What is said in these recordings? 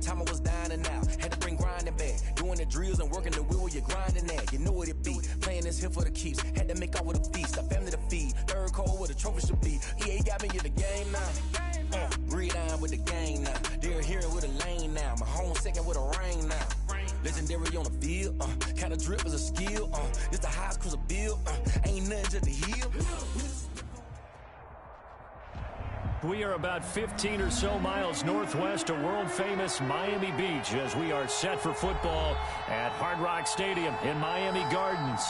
Time I was dying and out, had to bring grinding back. Doing the drills and working the wheel where you're grinding at. You know what it be, playing this here for the keeps. Had to make off with a feast, a family to feed. Third cold where the trophy should be. EA got me in the game now. Gridiron with the gang now. They're here with a lane now. My home second with a rain now. Legendary on the field, kinda drip is a skill. This the highest cruiser bill, ain't nothing just a hill. We are about 15 or so miles northwest of world-famous Miami Beach as we are set for football at Hard Rock Stadium in Miami Gardens.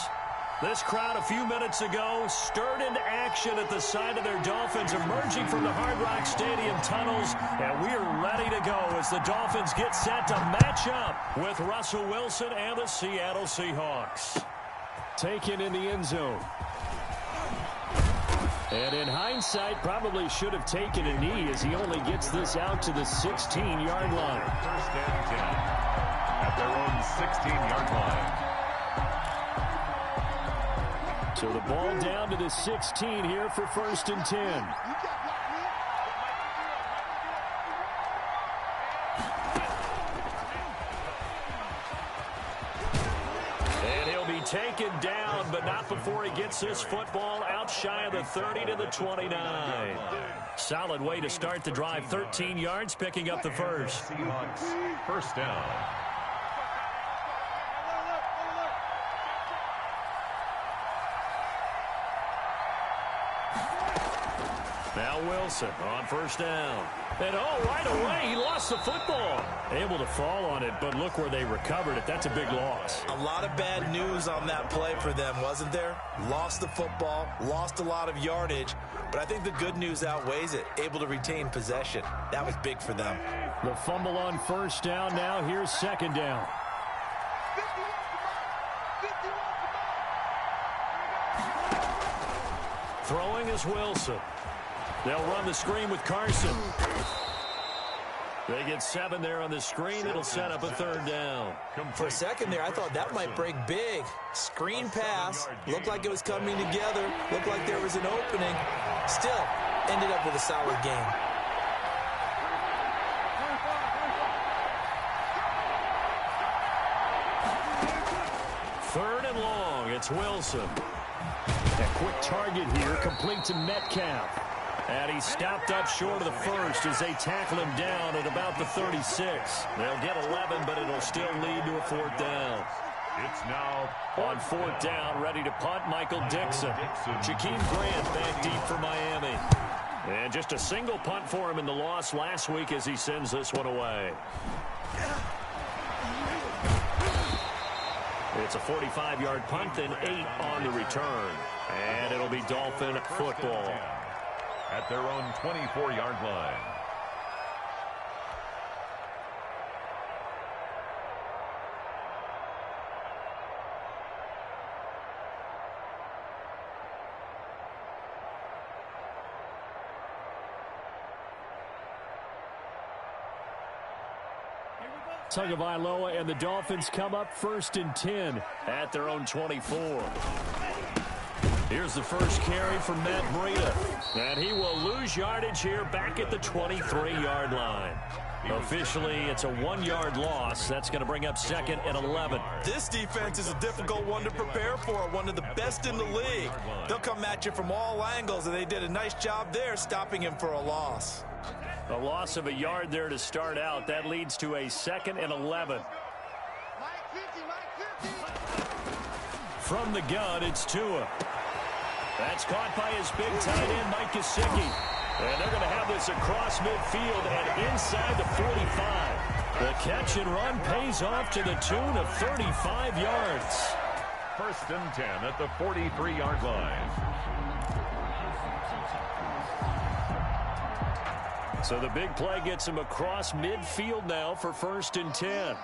This crowd a few minutes ago stirred into action at the side of their Dolphins emerging from the Hard Rock Stadium tunnels, and we are ready to go as the Dolphins get set to match up with Russell Wilson and the Seattle Seahawks. Taken in the end zone. And in hindsight, probably should have taken a knee as he only gets this out to the 16-yard line. First and 10 at their own 16-yard line. So the ball down to the 16 here for first and 10. Taken down, but not before he gets this football out shy of the 30 to the 29. Solid way to start the drive. 13 yards, picking up the first. Seahawks, first down. Now Wilson on first down. And right away, he lost the football. Able to fall on it, but look where they recovered it. That's a big loss. A lot of bad news on that play for them, wasn't there? Lost the football, lost a lot of yardage, but I think the good news outweighs it. Able to retain possession. That was big for them. The fumble on first down. Now here's second down. Throwing is Wilson. They'll run the screen with Carson. They get 7 there on the screen. It'll set up a third down. For a second there, I thought that might break big. Screen pass. Looked like it was coming together. Looked like there was an opening. Still, ended up with a solid game. Third and long. It's Wilson. A quick target here, complete to Metcalf. And he stopped up short of the first as they tackle him down at about the 36. They'll get 11, but it'll still lead to a fourth down. It's now on fourth down, ready to punt, Michael Dixon. Jakeem Grant back deep for Miami. And just a single punt for him in the loss last week as he sends this one away. It's a 45-yard punt, then 8 on the return. And it'll be Dolphin football. At their own 24-yard line. Tagovailoa and the Dolphins come up first and 10 at their own 24. Here's the first carry for Matt Breida. And he will lose yardage here back at the 23-yard line. Officially, it's a 1-yard loss. That's going to bring up second and 11. This defense is a difficult one to prepare for, one of the best in the league. They'll come at you from all angles, and they did a nice job there stopping him for a loss. A loss of a yard there to start out. That leads to a second and 11. From the gun, it's Tua. That's caught by his big tight end, Mike Gesicki. And they're going to have this across midfield and inside the 45. The catch and run pays off to the tune of 35 yards. First and 10 at the 43-yard line. So the big play gets him across midfield now for first and 10.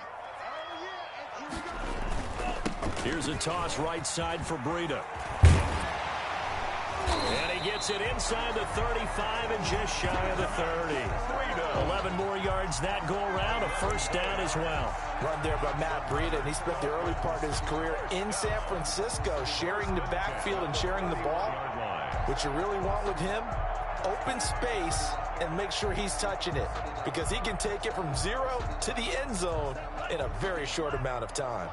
Here's a toss right side for Breida. And he gets Gets it inside the 35 and just shy of the 30. 11 more yards that go around. A first down as well. Run there by Matt Breida, and he spent the early part of his career in San Francisco sharing the backfield and sharing the ball. What you really want with him, open space and make sure he's touching it, because he can take it from 0 to the end zone in a very short amount of time.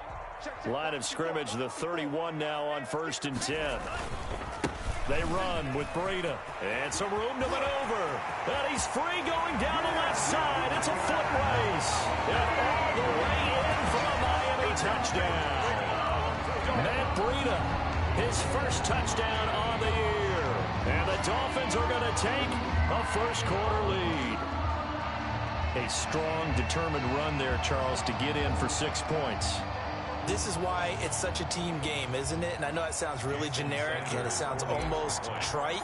Line of scrimmage, the 31 now on 1st and 10. They run with Breida. And some room to maneuver. And he's free going down the left side. It's a foot race. And all the way in for a Miami touchdown. Matt Breida, his first touchdown on the year. And the Dolphins are going to take a first quarter lead. A strong, determined run there, Charles, to get in for 6 points. This is why it's such a team game, isn't it? And I know that sounds really generic and it sounds almost trite,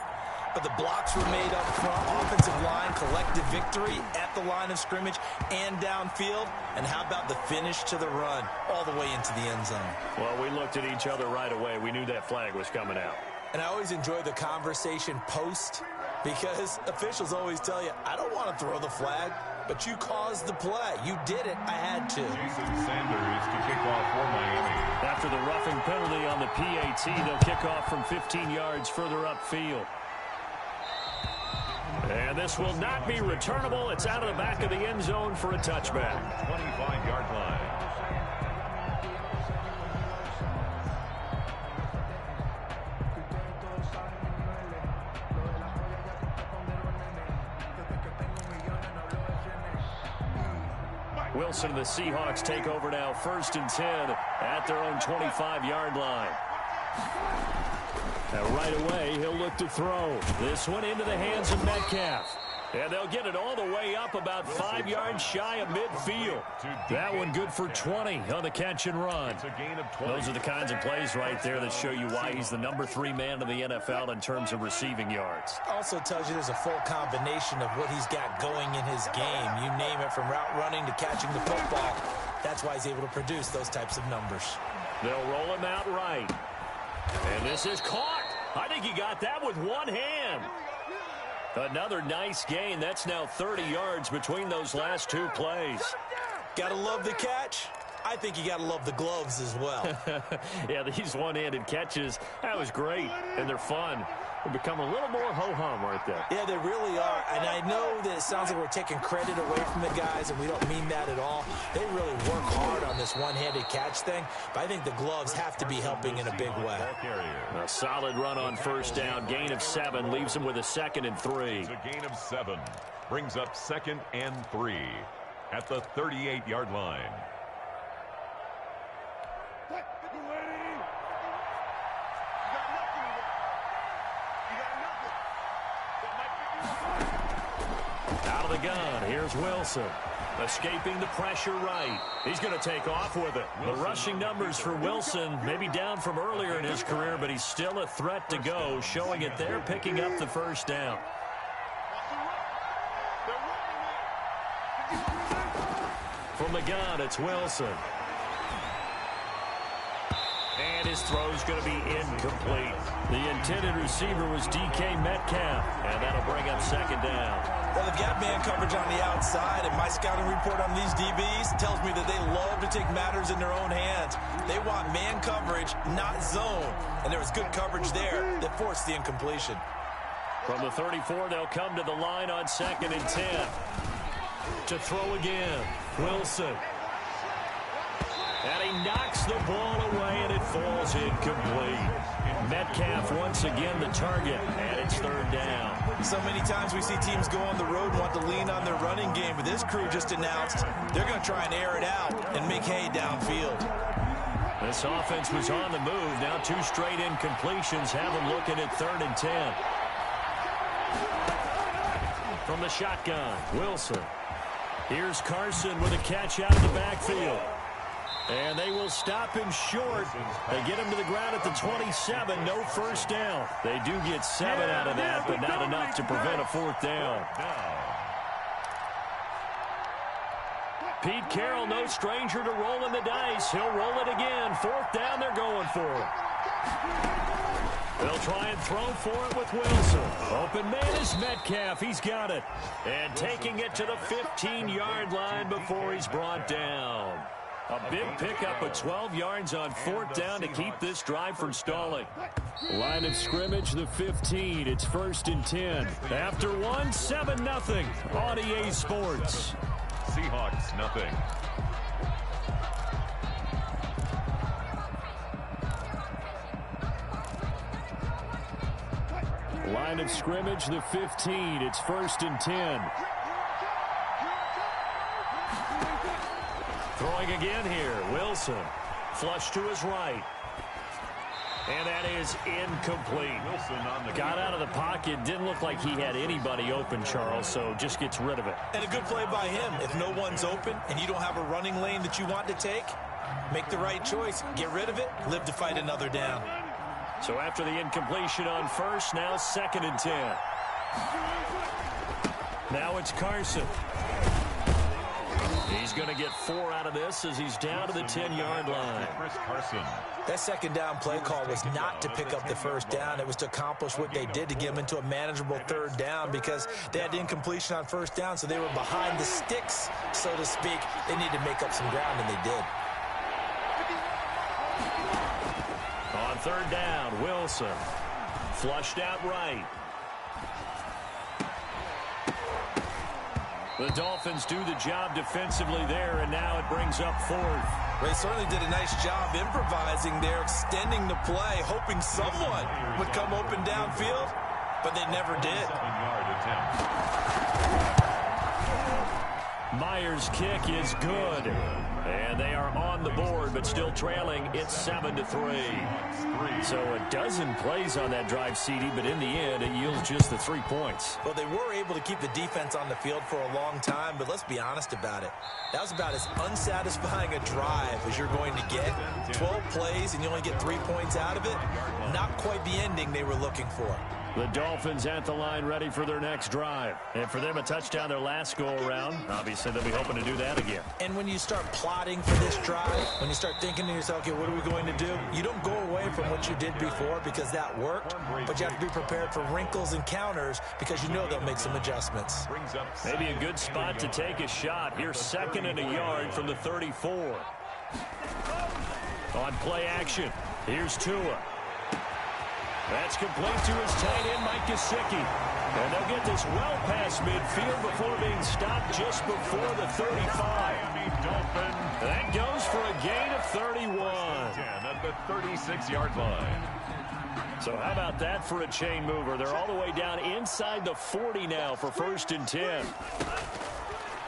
but the blocks were made up front. Offensive line, collective victory at the line of scrimmage and downfield. And how about the finish to the run all the way into the end zone? Well, we looked at each other right away. We knew that flag was coming out. And I always enjoy the conversation post, because officials always tell you, I don't want to throw the flag, but you caused the play. You did it. I had to. Jason Sanders to kick off for Miami. After the roughing penalty on the PAT, they'll kick off from 15 yards further upfield. And this will not be returnable. It's out of the back of the end zone for a touchback. 25-yard line. Wilson and the Seahawks take over now, 1st and 10 at their own 25-yard line. Now right away, he'll look to throw. This one into the hands of Metcalf. And they'll get it all the way up about 5 yards shy of midfield. That one good for 20 on the catch and run. Those are the kinds of plays right there that show you why he's the number 3 man in the NFL in terms of receiving yards. Also tells you there's a full combination of what he's got going in his game. You name it, from route running to catching the football. That's why he's able to produce those types of numbers. They'll roll him out right. And this is caught. I think he got that with one hand. Another nice gain. That's now 30 yards between those last 2 plays. Gotta love the catch. I think you gotta love the gloves as well. Yeah, these one-handed catches, that was great, and they're fun. They become a little more ho-hum, aren't they? Yeah, they really are. And I know that it sounds like we're taking credit away from the guys, and we don't mean that at all. They really work hard on this one-handed catch thing, but I think the gloves have to be helping in a big way. A solid run on 1st down. Gain of 7 leaves him with a 2nd and 3. It's a gain of 7. Brings up 2nd and 3 at the 38-yard line. Out of the gun, here's Wilson. Escaping the pressure right. He's going to take off with it. The rushing numbers for Wilson, maybe down from earlier in his career, but he's still a threat to go, showing it there, picking up the 1st down. From the gun, it's Wilson. And his throw's going to be incomplete. The intended receiver was DK Metcalf, and that'll bring up 2nd down. Well, they've got man coverage on the outside, and my scouting report on these DBs tells me that they love to take matters in their own hands. They want man coverage, not zone. And there was good coverage there that forced the incompletion. From the 34, they'll come to the line on 2nd and 10. To throw again, Wilson. And he knocks the ball away, and it falls incomplete. Metcalf once again the target, and it's 3rd down. So many times we see teams go on the road and want to lean on their running game, but this crew just announced they're going to try and air it out and make hay downfield. This offense was on the move. Now 2 straight incompletions have them looking at 3rd and 10. From the shotgun, Wilson. Here's Carson with a catch out of the backfield. And they will stop him short. They get him to the ground at the 27. No 1st down. They do get 7 out of that, but not enough to prevent a 4th down. Pete Carroll, no stranger to rolling the dice. He'll roll it again. 4th down, they're going for it. They'll try and throw for it with Wilson. Open man is Metcalf. He's got it. And taking it to the 15-yard line before he's brought down. A big pickup of 12 yards on 4th down to keep this drive from stalling. Line of scrimmage, the 15. It's 1st and 10. After one, 7-0 on EA Sports. Seahawks, nothing. Line of scrimmage, the 15. It's 1st and 10. Throwing again here, Wilson. Flush to his right. And that is incomplete. Got out of the pocket. Didn't look like he had anybody open, Charles, so just gets rid of it. And a good play by him. If no one's open and you don't have a running lane that you want to take, make the right choice. Get rid of it. Live to fight another down. So after the incompletion on first, now 2nd and 10. Now it's Carson. He's going to get 4 out of this as he's down to the 10-yard line. That 2nd down play call was not to pick up the 1st down. It was to accomplish what they did to get them into a manageable 3rd down because they had incompletion on 1st down, so they were behind the sticks, so to speak. They needed to make up some ground, and they did. On 3rd down, Wilson. Flushed out right. The Dolphins do the job defensively there, and now it brings up 4th. They certainly did a nice job improvising there, extending the play, hoping someone would come open downfield, but they never did. Myers' kick is good. And they are on the board, but still trailing. It's 7-3. So a dozen plays on that drive, CD, but in the end, it yields just the 3 points. Well, they were able to keep the defense on the field for a long time, but let's be honest about it. That was about as unsatisfying a drive as you're going to get. 12 plays, and you only get 3 points out of it. Not quite the ending they were looking for. The Dolphins at the line ready for their next drive. And for them, a touchdown their last go-around. Obviously, they'll be hoping to do that again. And when you start plotting for this drive, when you start thinking to yourself, okay, what are we going to do? You don't go away from what you did before because that worked, but you have to be prepared for wrinkles and counters because you know they'll make some adjustments. Maybe a good spot to take a shot. Here's 2nd and a yard from the 34. On play action, here's Tua. That's complete to his tight end, Mike Gesicki. And they'll get this well past midfield before being stopped just before the 35. That goes for a gain of 31. At the 36-yard line. So how about that for a chain mover? They're all the way down inside the 40 now for 1st and 10.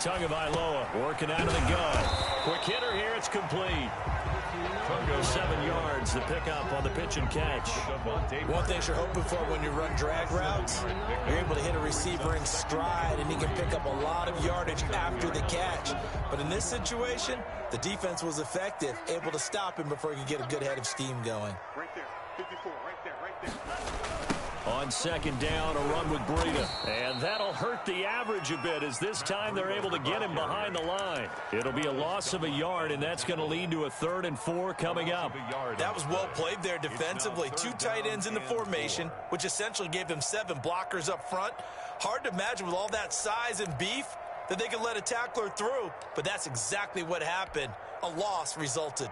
Tagovailoa working out of the gun. Quick hitter here, it's complete. 7 yards, the pickup on the pitch and catch. One thing you're hoping for when you run drag routes, you're able to hit a receiver in stride, and he can pick up a lot of yardage after the catch. But in this situation, the defense was effective, able to stop him before he could get a good head of steam going. Right there, 54, right there. On 2nd down, a run with Breida. And that'll hurt the average a bit as this time they're able to get him behind the line. It'll be a loss of a yard, and that's going to lead to a 3rd and 4 coming up. That was well played there defensively. 2 tight ends in the formation, which essentially gave them 7 blockers up front. Hard to imagine with all that size and beef that they could let a tackler through, but that's exactly what happened. A loss resulted.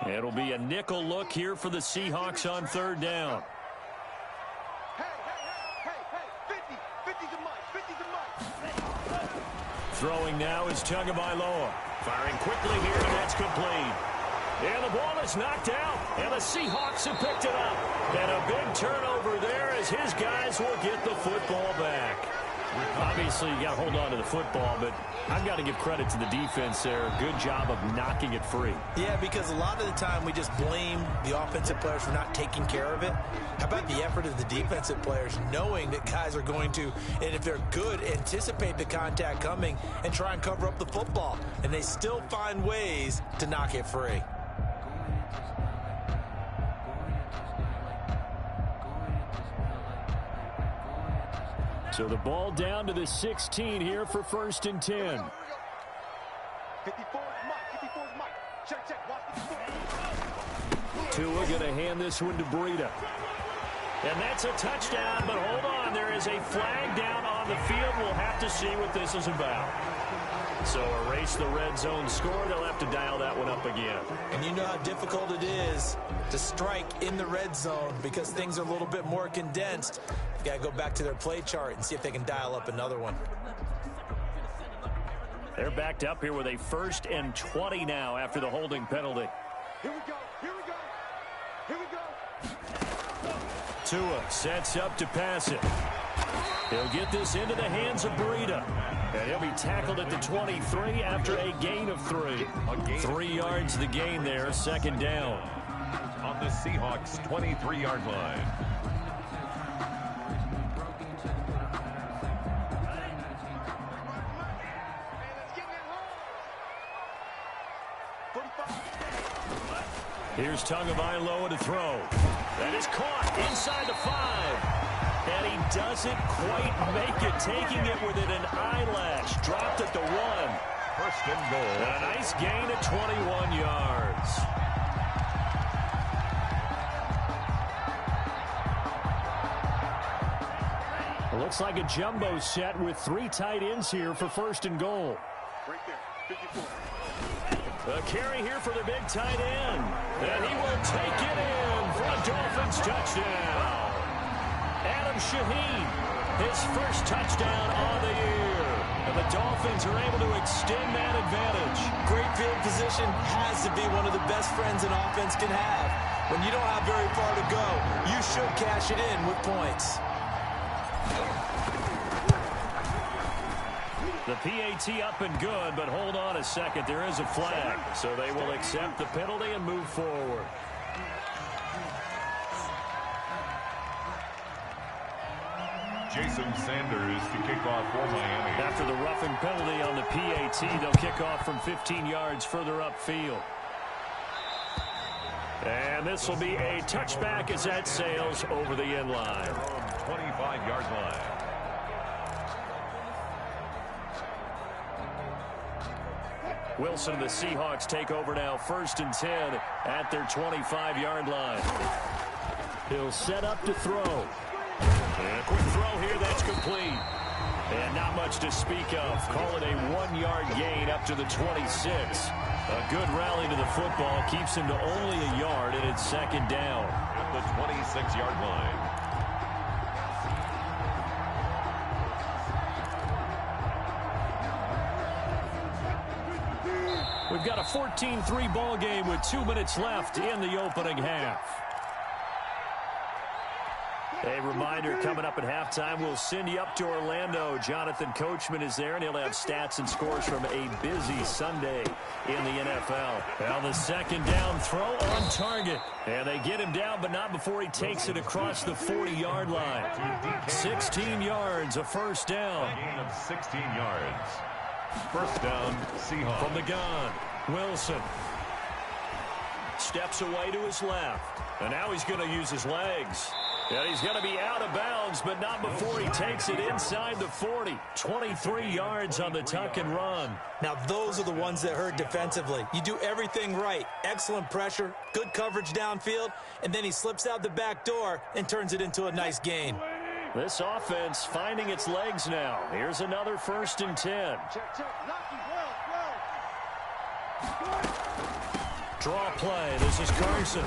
It'll be a nickel look here for the Seahawks on 3rd down. Hey, 50's a mic. Throwing now is Tagovailoa. Firing quickly here, and that's complete. And the ball is knocked out, and the Seahawks have picked it up. And a big turnover there as his guys will get the football back. Obviously, you got to hold on to the football, but I've got to give credit to the defense there. Good job of knocking it free. Yeah, because a lot of the time we just blame the offensive players for not taking care of it. How about the effort of the defensive players knowing that guys are going to, and if they're good, anticipate the contact coming and try and cover up the football. And they still find ways to knock it free. So the ball down to the 16 here for 1st and 10. 54's Mike. Check, check. Watch the Tua going to hand this one to Breida. And that's a touchdown, but hold on. There is a flag down on the field. We'll have to see what this is about. So erase the red zone score. They'll have to dial that one up again. And you know how difficult it is to strike in the red zone because things are a little bit more condensed. You got to go back to their play chart and see if they can dial up another one. They're backed up here with a 1st and 20 now after the holding penalty. Here we go. Here we go. Here we go. Tua sets up to pass it. He'll get this into the hands of Breida. And he'll be tackled at the 23 after a gain of 3. 3 yards the gain there, 2nd down. On the Seahawks' 23-yard line. Here's Tagovailoa to throw. That is caught inside the 5. And he doesn't quite make it, taking it within an eyelash. Dropped at the 1. 1st and goal. And a nice gain of 21 yards. It looks like a jumbo set with 3 tight ends here for 1st and goal. Right there. 54. A carry here for the big tight end. And he will take it in for a Dolphins touchdown. Adam Shaheen, his 1st touchdown on the year. And the Dolphins are able to extend that advantage. Great field position has to be one of the best friends an offense can have. When you don't have very far to go, you should cash it in with points. The PAT up and good, but hold on a second. There is a flag, so they will accept the penalty and move forward. Jason Sanders to kick off for Miami. After the roughing penalty on the PAT, they'll kick off from 15 yards further upfield. And this will be a touchback as that sails over the end line. 25-yard line. Wilson and the Seahawks take over now, 1st and 10 at their 25-yard line. He'll set up to throw. And a quick throw here, that's complete. And not much to speak of. Call it a 1-yard gain up to the 26. A good rally to the football keeps him to only a yard, and it's 2nd down. At the 26-yard line. We've got a 14-3 ball game with 2 minutes left in the opening half. A reminder coming up at halftime, we'll send you up to Orlando. Jonathan Coachman is there, and he'll have stats and scores from a busy Sunday in the NFL. Well, the 2nd down throw on target. And they get him down, but not before he takes it across the 40-yard line. 16 yards, a 1st down. A gain of 16 yards. 1st down, Seahawks. From the gun, Wilson steps away to his left. And now he's going to use his legs. And he's going to be out of bounds, but not before he takes it inside the 40. 23 yards on the tuck and run. Now, those are the ones that hurt defensively. You do everything right. Excellent pressure, good coverage downfield, and then he slips out the back door and turns it into a nice gain. This offense finding its legs now. Here's another 1st and 10. Check, check. Lucky. Well. Draw play. This is Carson.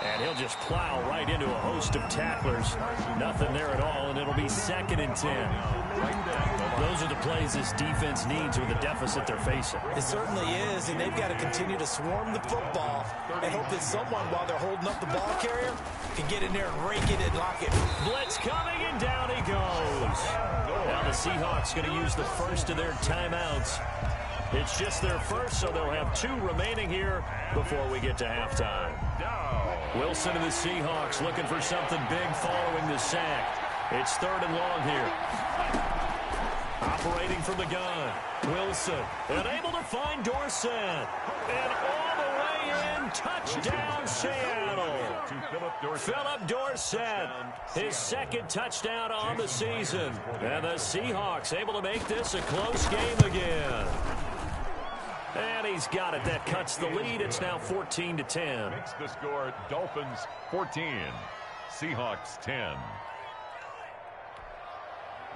And he'll just plow right into a host of tacklers. Nothing there at all, and it'll be 2nd and 10. Those are the plays this defense needs with the deficit they're facing. It certainly is, and they've got to continue to swarm the football and hope that someone, while they're holding up the ball carrier, can get in there and rake it and lock it. Blitz coming, and down he goes. Now the Seahawks going to use the 1st of their timeouts. It's just their 1st, so they'll have 2 remaining here before we get to halftime. Wilson and the Seahawks looking for something big following the sack. It's 3rd and long here. Operating from the gun, Wilson, and able to find Dorsett. And all the way in, touchdown Seattle. Phillip Dorsett, his 2nd touchdown on the season. And the Seahawks able to make this a close game again. And he's got it. That cuts the lead. It's now 14-10. Makes the score Dolphins 14, Seahawks 10.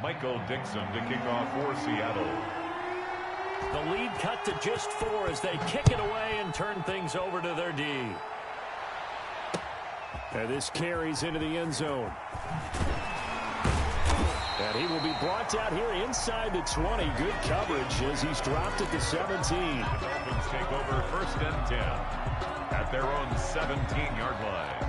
Michael Dixon to kick off for Seattle. The lead cut to just 4 as they kick it away and turn things over to their D. And this carries into the end zone. And he will be brought out here inside the 20. Good coverage as he's dropped at the 17. The Dolphins take over 1st and 10 at their own 17-yard line.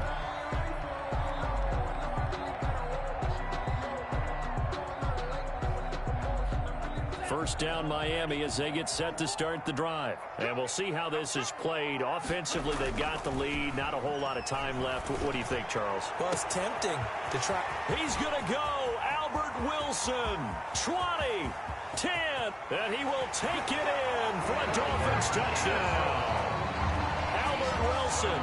First down Miami as they get set to start the drive. And we'll see how this is played. Offensively, they've got the lead. Not a whole lot of time left. What do you think, Charles? Well, it's tempting to try. He's going to go. Albert Wilson, 20, 10, and he will take it in for a Dolphins touchdown. Albert Wilson,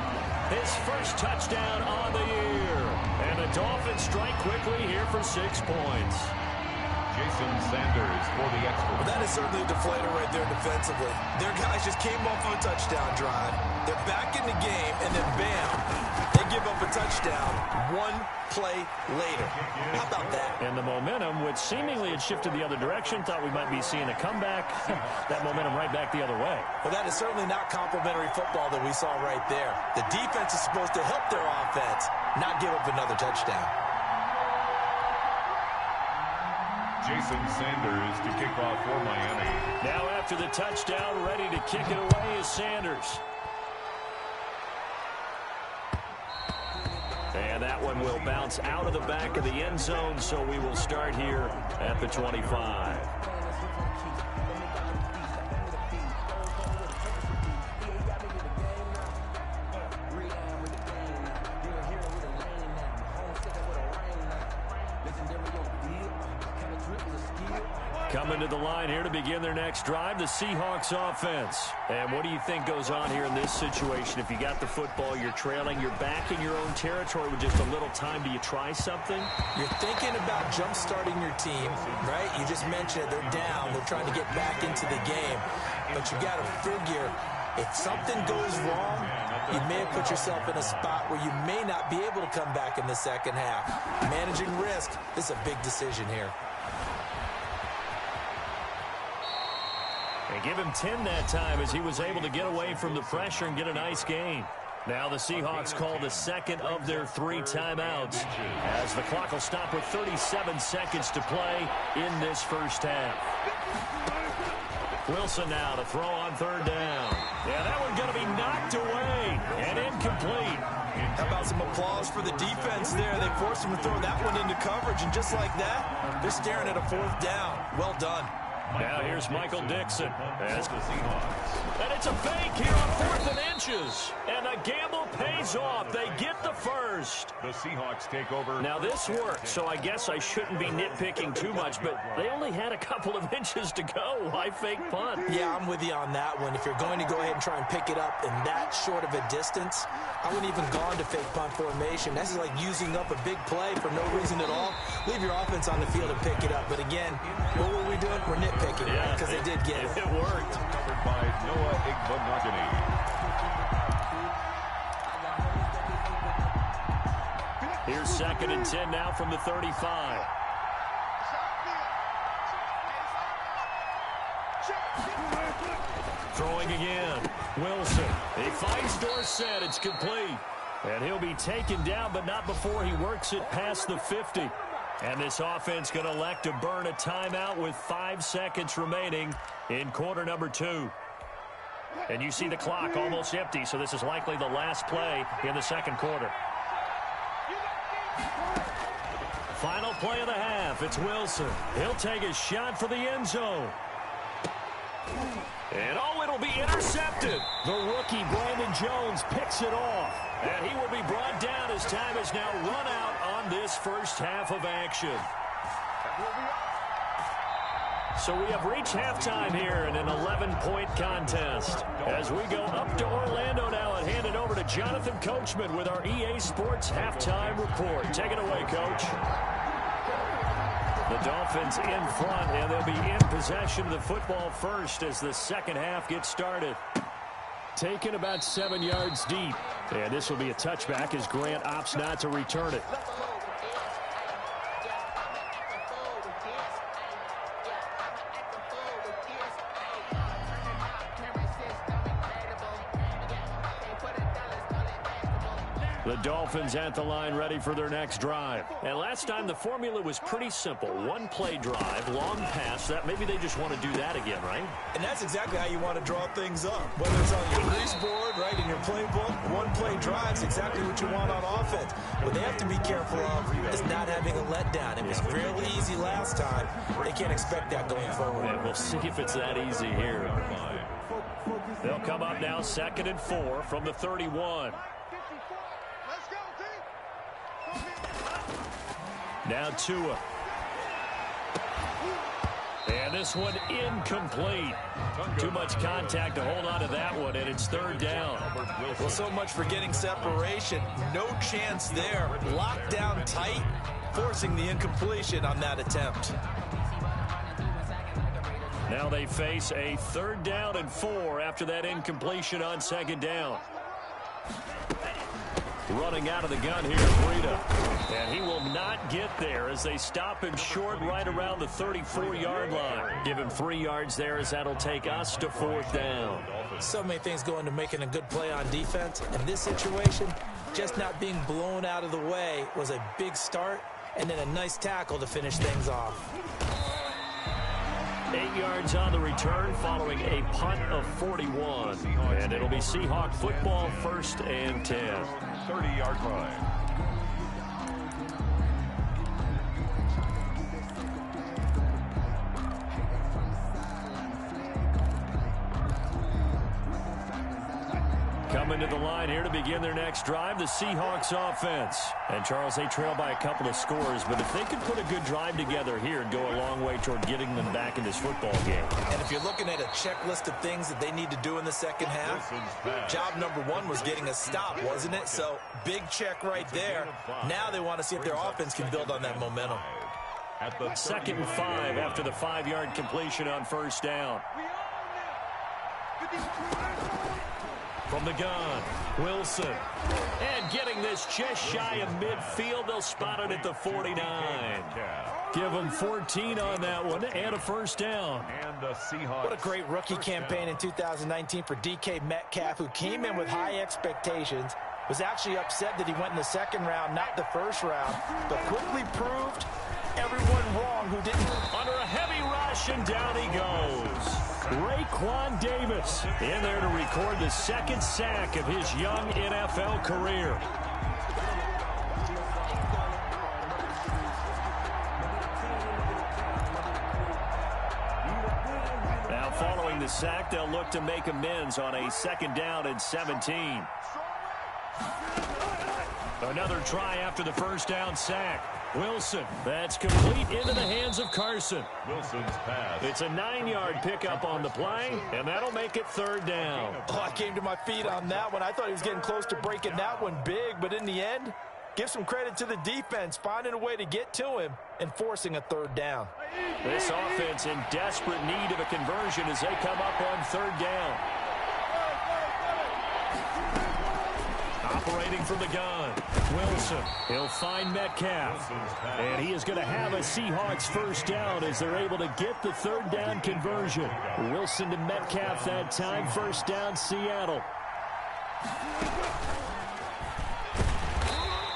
his first touchdown on the year. And the Dolphins strike quickly here for 6 points. Jason Sanders for the extra. Well, that is certainly a deflator right there defensively. Their guys just came off of a touchdown drive. They're back in the game, and then bam, they give up a touchdown 1 play later. How about that? And the momentum, which seemingly had shifted the other direction, thought we might be seeing a comeback. That momentum right back the other way. Well, that is certainly not complimentary football that we saw right there. The defense is supposed to help their offense, not give up another touchdown. Jason Sanders to kick off for Miami. Now after the touchdown, ready to kick it away is Sanders. And that one will bounce out of the back of the end zone, so we will start here at the 25. Coming to the line here to begin their next drive, the Seahawks offense. And what do you think goes on here in this situation? If you got the football, you're trailing, you're back in your own territory with just a little time. Do you try something? You're thinking about jump-starting your team, right? You just mentioned it. They're down. They're trying to get back into the game. But you got to figure, if something goes wrong, you may have put yourself in a spot where you may not be able to come back in the second half. Managing risk, this is a big decision here. And give him 10 that time as he was able to get away from the pressure and get a nice gain. Now the Seahawks call the second of their 3 timeouts as the clock will stop with 37 seconds to play in this first half. Wilson now to throw on 3rd down. Yeah, that one's going to be knocked away and incomplete. How about some applause for the defense there? They forced him to throw that one into coverage, and just like that, they're staring at a 4th down. Well done. Now here's Michael Dixon. And it's a fake here on 4th and inches. And the gamble pays off. They get the first. The Seahawks take over. Now this worked, so I guess I shouldn't be nitpicking too much, but they only had a couple of inches to go. Why fake punt? Yeah, I'm with you on that one. If you're going to go ahead and try and pick it up in that short of a distance, I wouldn't even gone to fake punt formation. That's like using up a big play for no reason at all. Leave your offense on the field and pick it up. But again, what were we doing? We're nitpicking, right? Because they did get it. It worked. Covered by Noah Igbenogany. Here's 2nd and 10 now from the 35. Throwing again. Wilson. He finds Dorsett. It's complete. And he'll be taken down, but not before he works it past the 50. And this offense going to elect to burn a timeout with 5 seconds remaining in quarter number 2. And you see the clock almost empty, so this is likely the last play in the second quarter. Final play of the half. It's Wilson. He'll take a shot for the end zone. And oh, it'll be intercepted. The rookie, Brandon Jones, picks it off. And he will be brought down as time has now run out on this first half of action. So we have reached halftime here in an 11-point contest. As we go up to Orlando now and hand it over to Jonathan Coachman with our EA Sports Halftime Report. Take it away, Coach. The Dolphins in front, and they'll be in possession of the football first as the second half gets started. Taken about 7 yards deep. And this will be a touchback as Grant opts not to return it. The Dolphins at the line ready for their next drive. And last time the formula was pretty simple. One play drive, long pass. That maybe they just want to do that again, right? And that's exactly how you want to draw things up. Whether it's on your grease board, right, in your playbook, one play drive is exactly what you want on offense. What they have to be careful of is not having a letdown. It was fairly easy last time. They can't expect that going forward. And we'll see if it's that easy here. They'll come up now 2nd and 4 from the 31. Now Tua. And this one incomplete. Too much contact to hold on to that one, and it's 3rd down. Well, so much for getting separation. No chance there. Locked down tight, forcing the incompletion on that attempt. Now they face a 3rd down and 4 after that incompletion on 2nd down. Running out of the gun here, Breida. And he will not get there as they stop him short right around the 34-yard line. Give him 3 yards there as that'll take us to 4th down. So many things go into making a good play on defense. In this situation, just not being blown out of the way was a big start, and then a nice tackle to finish things off. 8 yards on the return following a punt of 41. And it'll be Seahawk football, 1st and 10. 30-yard line. Coming to the line here to begin their next drive, the Seahawks offense. And, Charles, they trail by a couple of scores, but if they could put a good drive together here, it'd go a long way toward getting them back in this football game. And if you're looking at a checklist of things that they need to do in the second half, job number 1 was getting a stop, wasn't it? So, big check right there. Now they want to see if their offense can build on that momentum. 2nd and 5 after the 5-yard completion on 1st down. From the gun, Wilson. And getting this just shy of midfield, they'll spot it at the 49. Give them 14 on that one and a 1st down. And the Seahawks. What a great rookie campaign in 2019 for DK Metcalf, who came in with high expectations, was actually upset that he went in the 2nd round, not the 1st round, but quickly proved everyone wrong who didn't. Under a heavy rush, and down he goes. Raekwon Davis in there to record the 2nd sack of his young NFL career. Now following the sack, they'll look to make amends on a 2nd down and 17. Another try after the 1st down sack. Wilson, that's complete into the hands of Carson. Wilson's pass. It's a 9-yard pickup on the play, and that'll make it 3rd down. Oh, I came to my feet on that one. I thought he was getting close to breaking that one big, but in the end, give some credit to the defense, finding a way to get to him and forcing a 3rd down. This offense in desperate need of a conversion as they come up on 3rd down. Operating from the gun, Wilson. He'll find Metcalf. And he is going to have a Seahawks 1st down as they're able to get the 3rd down conversion. Wilson to Metcalf that time. 1st down, Seattle.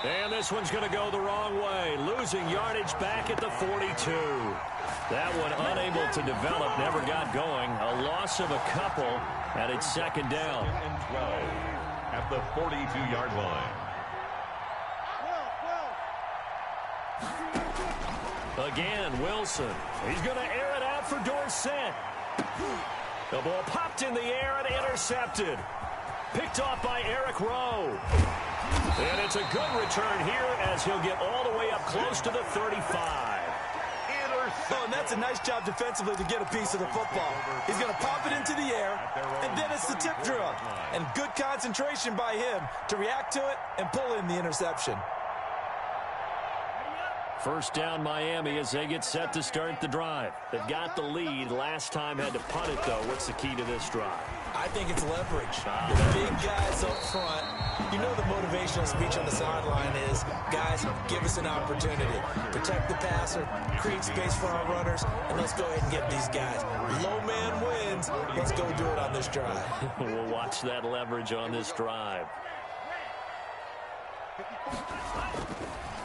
And this one's going to go the wrong way. Losing yardage back at the 42. That one unable to develop, never got going. A loss of a couple, and it's 2nd down. And 12 at the 42-yard line. Again, Wilson. He's going to air it out for Dorsett. The ball popped in the air and intercepted. Picked off by Eric Rowe. And it's a good return here as he'll get all the way up close to the 35. Oh, and that's a nice job defensively to get a piece of the football. He's going to pop it into the air, and then it's the tip drill. And good concentration by him to react to it and pull in the interception. First down Miami as they get set to start the drive. They've got the lead. Last time had to punt it, though. What's the key to this drive? I think it's leverage. The big guys up front. You know the motivational speech on the sideline is, guys, give us an opportunity. Protect the passer, create space for our runners, and let's go ahead and get these guys. Low man wins. Let's go do it on this drive. We'll watch that leverage on this drive.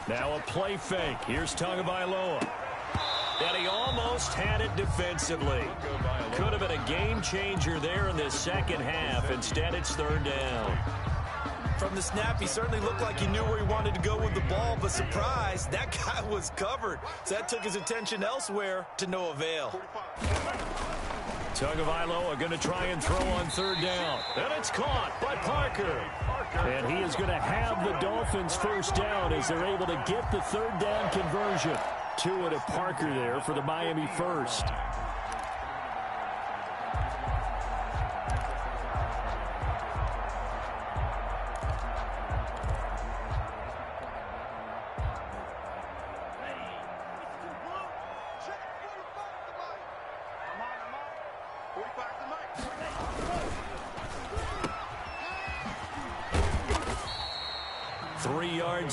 Now a play fake. Here's Tagovailoa. And he almost had it defensively. Could have been a game changer there in this second half. Instead, it's third down. From the snap, he certainly looked like he knew where he wanted to go with the ball, but surprise, that guy was covered. So that took his attention elsewhere to no avail. Tagovailoa going to try and throw on third down. And it's caught by Parker. And he is going to have the Dolphins first down as they're able to get the third down conversion. Tua to Parker there for the Miami first.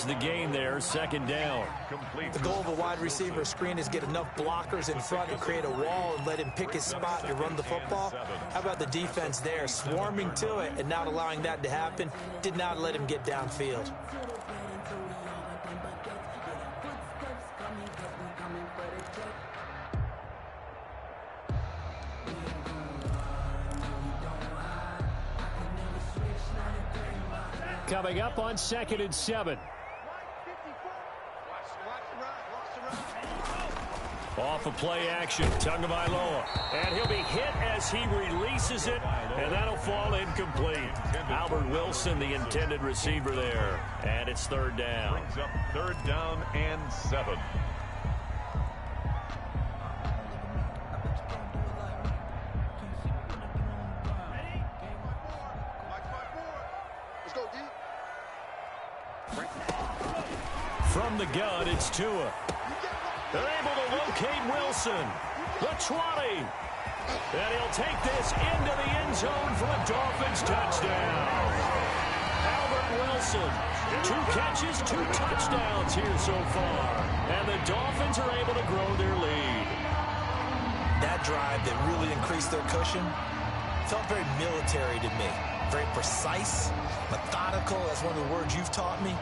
The game there, second down. The goal of a wide receiver screen is get enough blockers in front to create a wall and let him pick his spot to run the football. How about the defense there, swarming to it and not allowing that to happen? Did not let him get downfield. Coming up on 2nd and 7. Off of play action, Tagovailoa. And he'll be hit as he releases it, and that'll fall incomplete. Albert Wilson, the intended receiver there. And it's third down. Brings up third down and 7. From the gun, it's Tua. They're able to locate Wilson. The 20. And he'll take this into the end zone for a Dolphins touchdown. Albert Wilson, 2 catches, 2 touchdowns here so far. And the Dolphins are able to grow their lead. That drive that really increased their cushion felt very military to me. Very precise, methodical, that's one of the words you've taught me.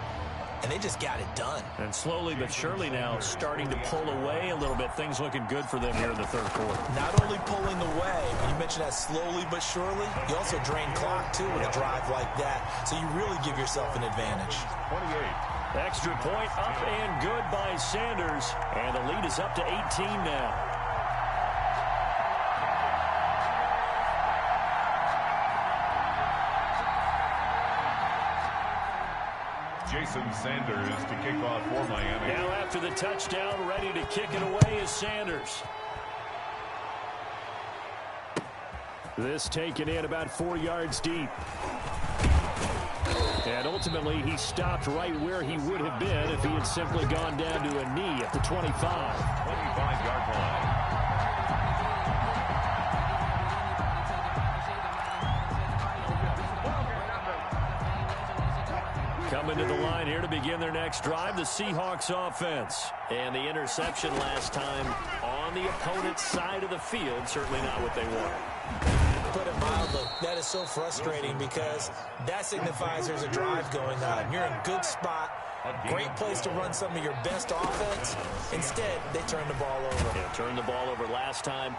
And they just got it done. And slowly but surely now starting to pull away a little bit. Things looking good for them here in the third quarter. Not only pulling away, but you mentioned that slowly but surely, you also drain clock, too, with a drive like that. So you really give yourself an advantage. 28. Extra point up and good by Sanders. And the lead is up to 18 now. Jason Sanders to kick off for Miami. Now after the touchdown, ready to kick it away is Sanders. This taken in about 4 yards deep. And ultimately, he stopped right where he would have been if he had simply gone down to a knee at the 25. 25-yard line. Coming to the line here to begin their next drive, the Seahawks offense. And the interception last time on the opponent's side of the field, certainly not what they wanted. Put it mildly, that is so frustrating because that signifies there's a drive going on. You're in a good spot, great place to run some of your best offense. Instead, they turn the ball over. Yeah, turned the ball over last time.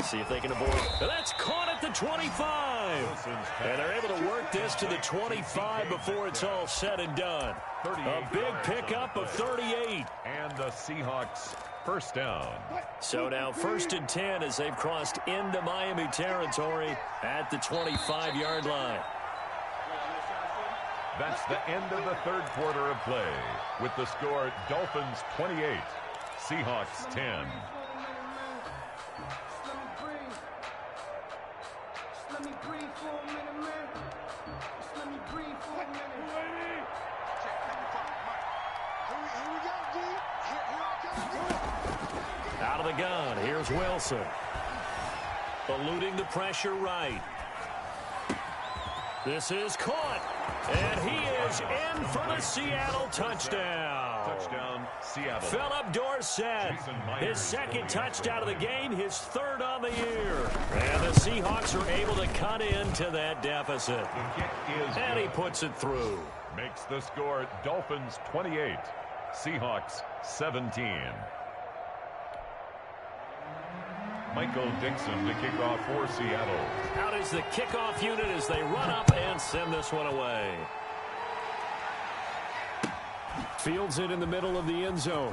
See if they can avoid it. And that's caught at the 25. And they're able to work this to the 25 before it's all said and done. A big pickup of 38. And the Seahawks first down. So now 1st and 10 as they've crossed into Miami territory at the 25-yard line. That's the end of the third quarter of play. With the score, Dolphins 28, Seahawks 10. Let me breathe for a minute, man. Just let me breathe for a minute. Here we go, G. Here I Out of the gun, here's Wilson. Eluding the pressure right. This is caught. And he is in for the Seattle touchdown. Touchdown, Seattle. Philip Dorsett, his second touchdown of the game, his third on the year. And the Seahawks are able to cut into that deficit. And he puts it through. Makes the score Dolphins 28, Seahawks 17. Michael Dixon to kick off for Seattle. Out is the kickoff unit as they run up and send this one away. Fields it in the middle of the end zone.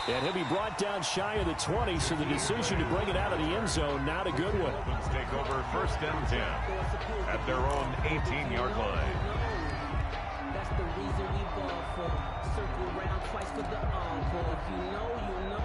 And he'll be brought down shy of the 20, so the decision to bring it out of the end zone, not a good one. Dolphins take over 1st and 10 at their own 18-yard line. That's the reason we ball for. Circle around twice for the encore. If you know, you know.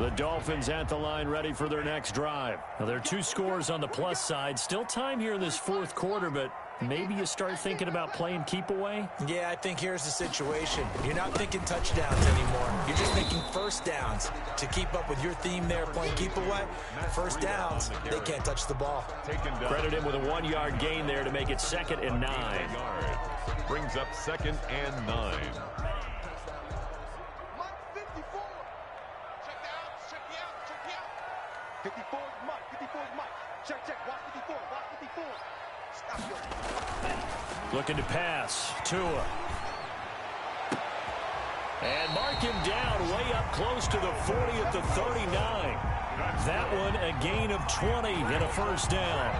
The Dolphins at the line ready for their next drive. Now, there are 2 scores on the plus side. Still time here in this 4th quarter, but maybe you start thinking about playing keep away? Yeah, I think here's the situation. You're not thinking touchdowns anymore. You're just thinking first downs. To keep up with your theme there, playing keep away, first downs, they can't touch the ball. Credit him with a 1-yard gain there to make it 2nd and 9. Brings up 2nd and 9. Looking to pass. Tua. And mark him down way up close to the 40 at the 39. That one a gain of 20 and a first down.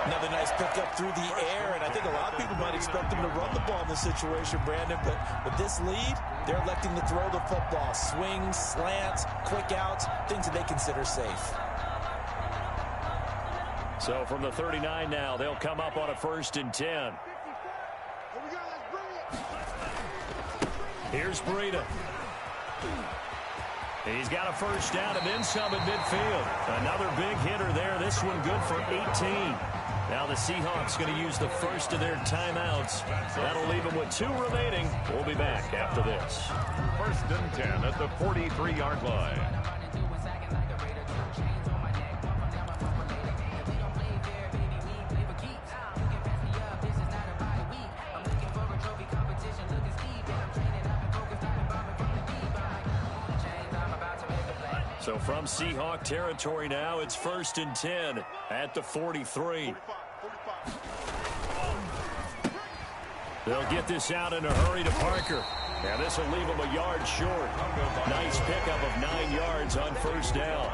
Another nice pickup through the air, and I think a lot of people might expect them to run the ball in this situation, Brandon, but with this lead, they're electing to throw the football. Swings, slants, quick outs, things that they consider safe. So from the 39 now, they'll come up on a 1st and 10. Here's Breida. He's got a first down and then some at midfield. Another big hitter there. This one good for 18. Now the Seahawks going to use the first of their timeouts. That'll leave them with 2 remaining. We'll be back after this. 1st and 10 at the 43-yard line. So from Seahawk territory now, it's 1st and 10 at the 43. They'll get this out in a hurry to Parker. Now this will leave him a yard short. Nice pickup of 9 yards on first down.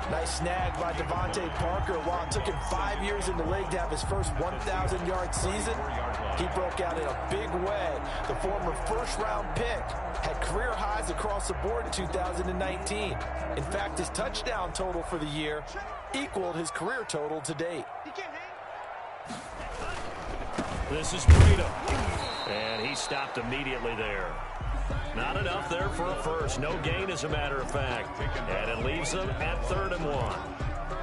Nice snag by Devontae Parker. While it took him 5 years in the league to have his first 1,000-yard season, he broke out in a big way. The former first-round pick had career highs across the board in 2019. In fact, his touchdown total for the year equaled his career total to date. This is Breida. And he stopped immediately there. Not enough there for a first. No gain, as a matter of fact. And it leaves them at 3rd and 1.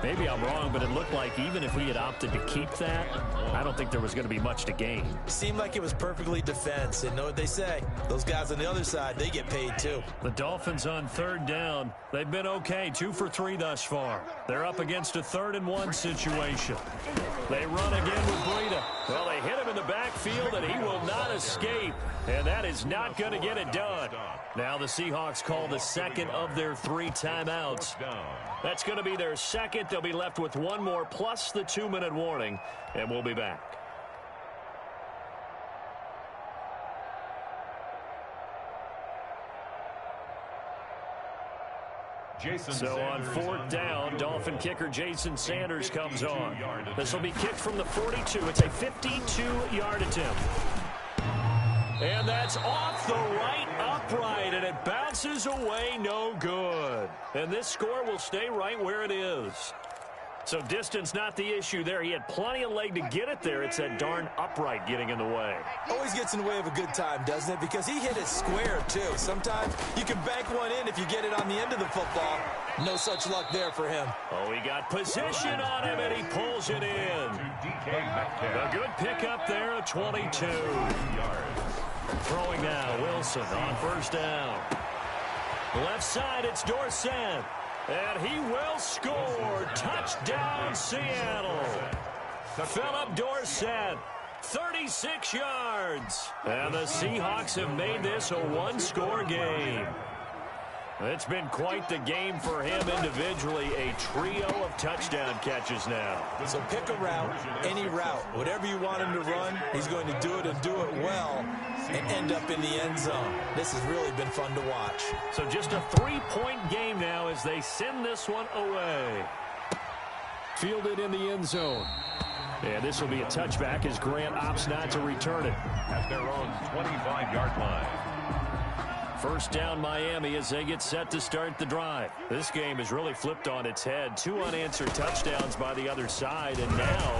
Maybe I'm wrong, but it looked like even if we had opted to keep that, I don't think there was going to be much to gain. Seemed like it was perfectly defense. And know what they say? Those guys on the other side, they get paid too. The Dolphins on 3rd down. They've been okay, 2 for 3 thus far. They're up against a 3rd and 1 situation. They run again with Breida. Well, they hit him in the backfield, and he will not escape. And that is not going to get it done. Now the Seahawks call the 2nd of their 3 timeouts. That's going to be their 2nd. They'll be left with 1 more plus the 2-minute warning, and we'll be back. So on 4th down, Dolphin kicker Jason Sanders comes on. This will be kicked from the 42. It's a 52-yard attempt. And that's off the right upright, and it bounces away no good. And this score will stay right where it is. So distance not the issue there. He had plenty of leg to get it there. It's that darn upright getting in the way. Always gets in the way of a good time, doesn't it? Because he hit it square, too. Sometimes you can bank one in if you get it on the end of the football. No such luck there for him. Oh, he got position on him, and he pulls it in. A good pickup there at 22. Throwing now, Wilson on first down. Left side, it's Dorsett. And he will score. Touchdown, Seattle. Philip Dorsett, 36 yards. And the Seahawks have made this a one-score game. It's been quite the game for him individually. A trio of touchdown catches now. So pick a route, any route. Whatever you want him to run, he's going to do it and do it well and end up in the end zone. This has really been fun to watch. So just a 3-point game now as they send this one away. Fielded in the end zone. And this will be a touchback as Grant opts not to return it. At their own 25-yard line. First down Miami as they get set to start the drive. This game is really flipped on its head. 2 unanswered touchdowns by the other side, and now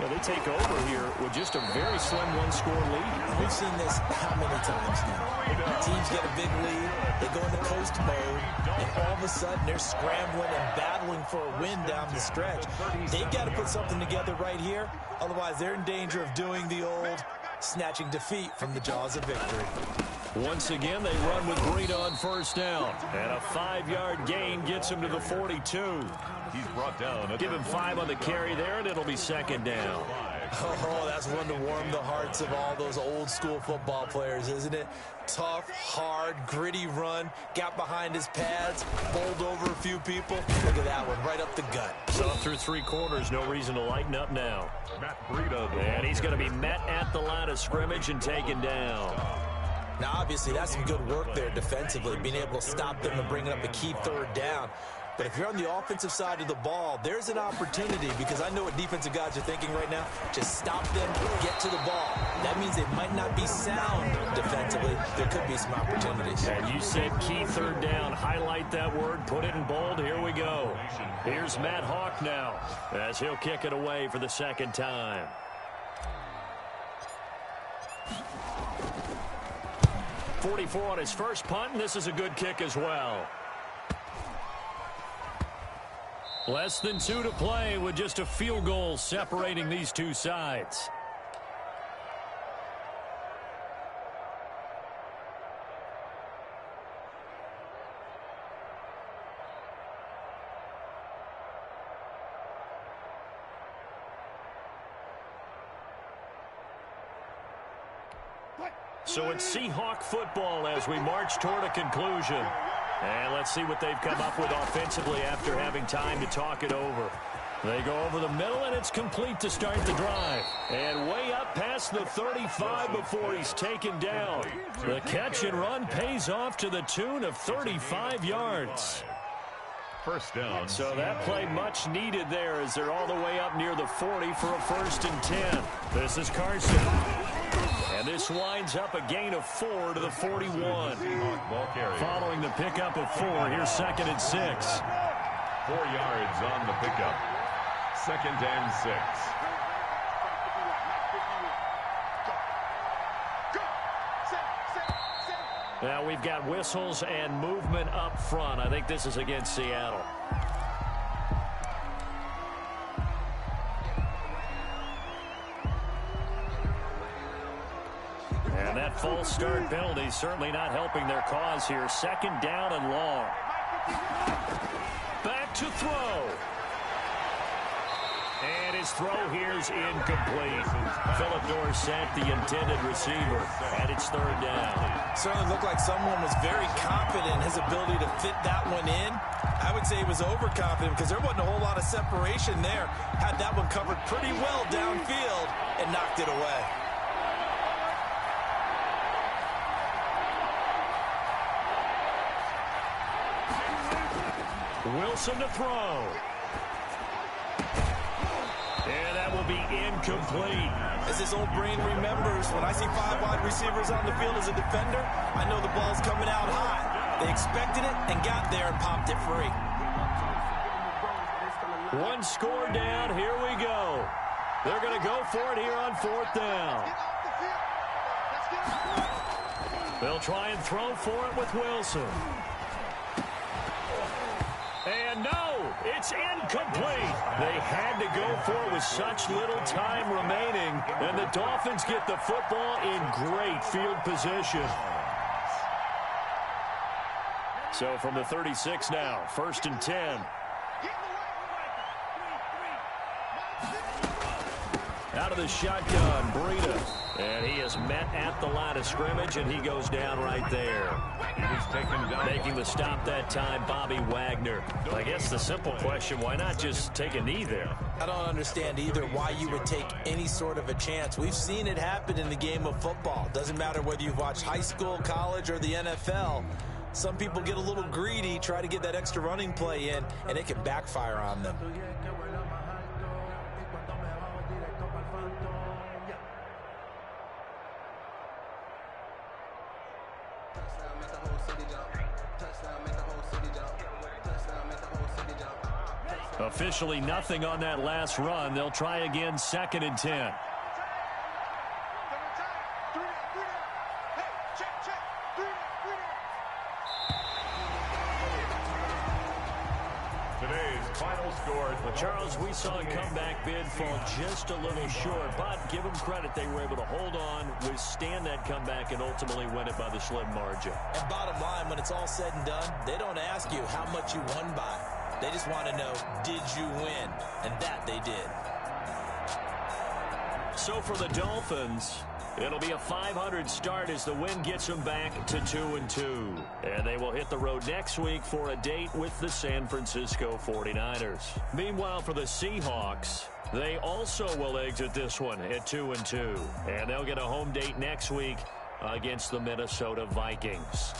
they take over here with just a very slim one-score lead. We've seen this how many times now? Teams get a big lead, they go into coast mode, and all of a sudden they're scrambling and battling for a win down the stretch. They've got to put something together right here, otherwise they're in danger of doing the old snatching defeat from the jaws of victory. Once again, they run with Breida on first down. And a 5-yard gain gets him to the 42. He's brought down. Give him 5 on the carry there, and it'll be second down. Oh, that's one to warm the hearts of all those old school football players, isn't it? Tough, hard, gritty run, got behind his pads, bowled over a few people. Look at that one, right up the gut. So through 3 quarters, no reason to lighten up now. Matt Breida. And he's going to be met at the line of scrimmage and taken down. Now, obviously, that's some good work there defensively, being able to stop them and bring up a key third down. But if you're on the offensive side of the ball, there's an opportunity, because I know what defensive guys are thinking right now. Just stop them, get to the ball. That means they might not be sound defensively. There could be some opportunities. And you said key third down. Highlight that word, put it in bold. Here we go. Here's Matt Hawk now as he'll kick it away for the second time. .44 on his first punt, and this is a good kick as well. Less than 2 to play with just a field goal separating these two sides. So it's Seahawk football as we march toward a conclusion. And let's see what they've come up with offensively after having time to talk it over. They go over the middle, and it's complete to start the drive. And way up past the 35 before he's taken down. The catch and run pays off to the tune of 35 yards. First down. So that play much needed there as they're all the way up near the 40 for a 1st and 10. This is Carson. And this winds up a gain of 4 to the 41. Following the pickup of 4, here's 2nd and 6. 4 yards on the pickup. 2nd and 6. Now we've got whistles and movement up front. I think this is against Seattle. And that false start penalty certainly not helping their cause here. 2nd down and long. Back to throw. And his throw here's incomplete. Philip Dorsett, the intended receiver, and it's 3rd down. Certainly looked like someone was very confident in his ability to fit that one in. I would say he was overconfident because there wasn't a whole lot of separation there. Had that one covered pretty well downfield and knocked it away. Wilson to throw. And that will be incomplete. As his old brain remembers, when I see 5 wide receivers on the field as a defender, I know the ball's coming out high. They expected it and got there and popped it free. One score down. Here we go. They're going to go for it here on 4th down. They'll try and throw for it with Wilson. And no, it's incomplete. They had to go for it with such little time remaining, and the Dolphins get the football in great field position. So from the 36 now, 1st and 10. Out of the shotgun, Breida. And he is met at the line of scrimmage, and he goes down right there. He was taken down. Making the stop that time, Bobby Wagner. I guess the simple question, why not just take a knee there? I don't understand either why you would take any sort of a chance. We've seen it happen in the game of football. Doesn't matter whether you've watched high school, college, or the NFL. Some people get a little greedy, try to get that extra running play in, and it can backfire on them. Officially nothing on that last run. They'll try again, 2nd and 10. Today's final score. Well, Charles, we saw a comeback bid fall just a little short, but give them credit. They were able to hold on, withstand that comeback, and ultimately win it by the slim margin. And bottom line, when it's all said and done, they don't ask you how much you won by. They just want to know, did you win? And that they did. So for the Dolphins, it'll be a 500 start as the win gets them back to 2-2. And they will hit the road next week for a date with the San Francisco 49ers. Meanwhile, for the Seahawks, they also will exit this one at 2-2. And they'll get a home date next week against the Minnesota Vikings.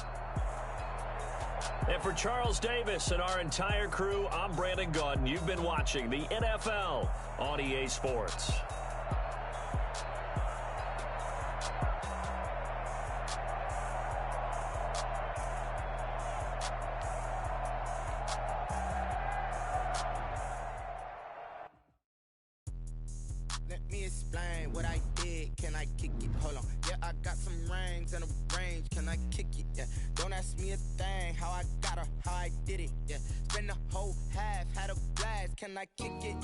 And for Charles Davis and our entire crew, I'm Brandon Gaudin. You've been watching the NFL on EA Sports. Let me explain what I did. Can I kick it? Hold on. Yeah, I got some rings and a range. Can I kick it? Yeah. Don't ask me a thing. How I got her, how I did it. Yeah. Spend the whole half, had a blast. Can I kick it?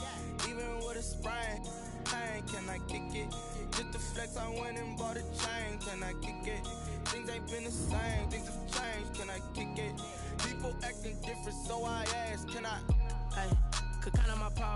Even with a sprain. Pain, can I kick it? Just the flex, I went and bought a chain. Can I kick it? Things ain't been the same. Things have changed. Can I kick it? People acting different, so I ask. Can I? Hey, could count on my power.